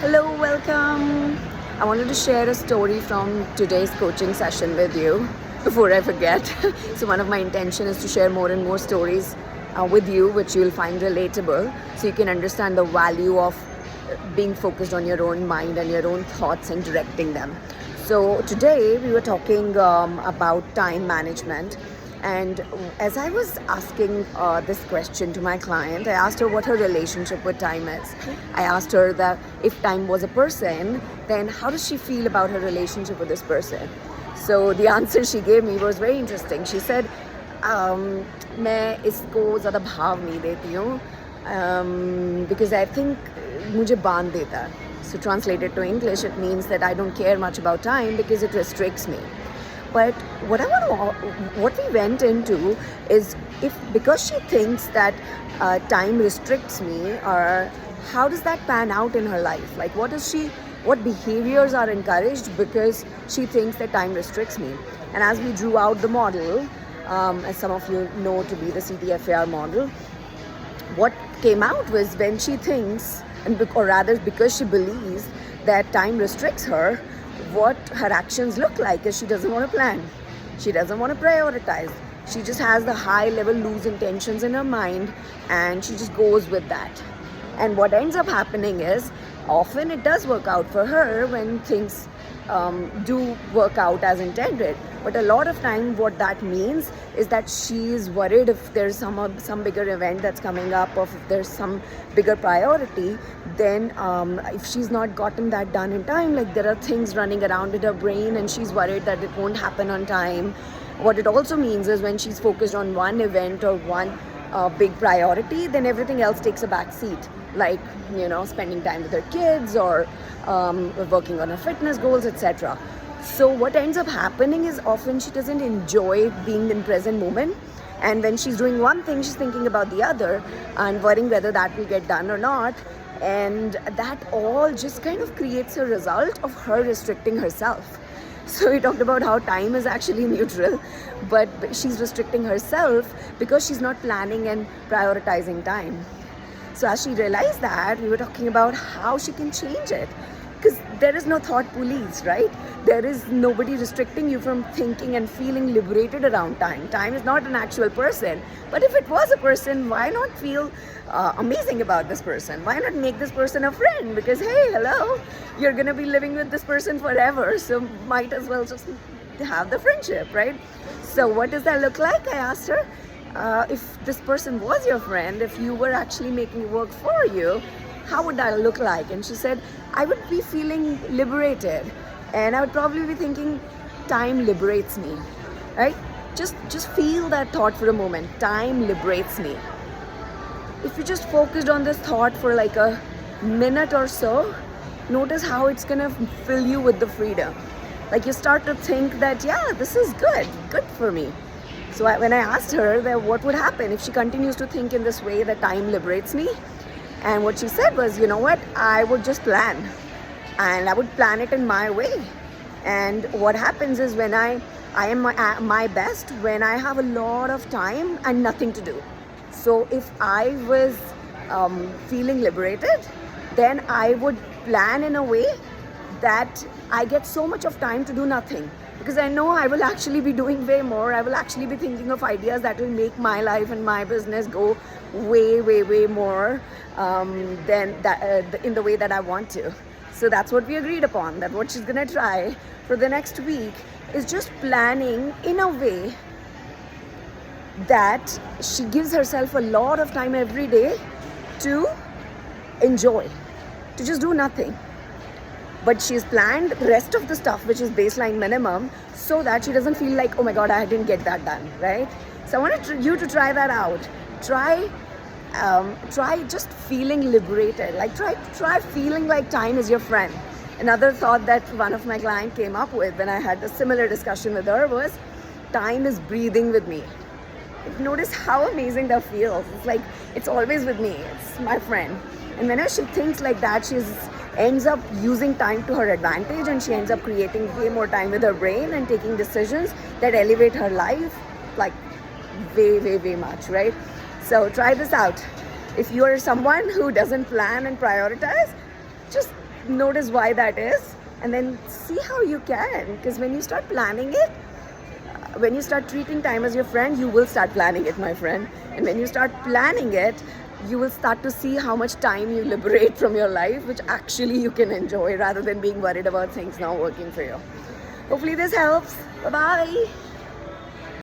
Hello, welcome. I wanted to share a story from today's coaching session with you before I forget. So, one of my intention is to share more and more stories with you, which you will find relatable, so you can understand the value of being focused on your own mind and your own thoughts and directing them. So, today we were talking about time management. And as I was asking this question to my client, I asked her what her relationship with time is. I asked her that if time was a person, then how does she feel about her relationship with this person? So the answer she gave me was very interesting. She said, मैं इसको ज़्यादा भाव नहीं देती हूँ because I think मुझे बांध देता है. So translated to English, it means that I don't care much about time because it restricts me. But what we went into is because she thinks that time restricts me, or how does that pan out in her life? Like what behaviors are encouraged because she thinks that time restricts me? And as we drew out the model, as some of you know to be the CTFAR model, what came out was when she thinks, or rather because she believes that time restricts her, what her actions look like is she doesn't want to plan. She doesn't want to prioritize. She just has the high level loose intentions in her mind and she just goes with that. And what ends up happening is often it does work out for her when things do work out as intended. But a lot of time what that means is that she is worried if there's some bigger event that's coming up, or if there's some bigger priority, then if she's not gotten that done in time, like there are things running around in her brain and she's worried that it won't happen on time. What it also means is when she's focused on one event or one big priority, then everything else takes a back seat, like spending time with her kids or working on her fitness goals, etc. So what ends up happening is often she doesn't enjoy being in present moment, and when she's doing one thing she's thinking about the other and worrying whether that will get done or not, and that all just kind of creates a result of her restricting herself. So we talked about how time is actually neutral, but she's restricting herself because she's not planning and prioritizing time. So as she realized that, we were talking about how she can change it. Because there is no thought police, right? There is nobody restricting you from thinking and feeling liberated around time. Time is not an actual person. But if it was a person, why not feel amazing about this person? Why not make this person a friend? Because, hey, hello, you're going to be living with this person forever. So might as well just have the friendship, right? So what does that look like? I asked her. If this person was your friend, if you were actually making it work for you, how would that look like? And she said, I would be feeling liberated, and I would probably be thinking, time liberates me, right? Just feel that thought for a moment. Time liberates me. If you just focused on this thought for like a minute or so, notice how it's gonna fill you with the freedom. Like you start to think that, yeah, this is good for me. So when I asked her that what would happen if she continues to think in this way, that time liberates me, and what she said was, you know what, I would just plan, and I would plan it in my way. And what happens is when I am my best when I have a lot of time and nothing to do. So if I was feeling liberated, then I would plan in a way that I get so much of time to do nothing. Because I know I will actually be doing way more. I will actually be thinking of ideas that will make my life and my business go way more than that, in the way that I want to. So that's what we agreed upon, that what she's gonna try for the next week is just planning in a way that she gives herself a lot of time every day to enjoy, to just do nothing. But she's planned the rest of the stuff, which is baseline minimum, so that she doesn't feel like, oh my God, I didn't get that done, right? So I wanted you to try that out. Try just feeling liberated. Like try feeling like time is your friend. Another thought that one of my clients came up with when I had a similar discussion with her was, time is breathing with me. Notice how amazing that feels. It's like it's always with me. It's my friend. And whenever she thinks like that, she ends up using time to her advantage, and she ends up creating way more time with her brain and taking decisions that elevate her life like way much, right? So try this out. If you are someone who doesn't plan and prioritize, just notice why that is, and then see how you can. Because when you start planning it, when you start treating time as your friend, you will start planning it, my friend. And when you start planning it, you will start to see how much time you liberate from your life, which actually you can enjoy rather than being worried about things not working for you. Hopefully this helps. Bye-bye.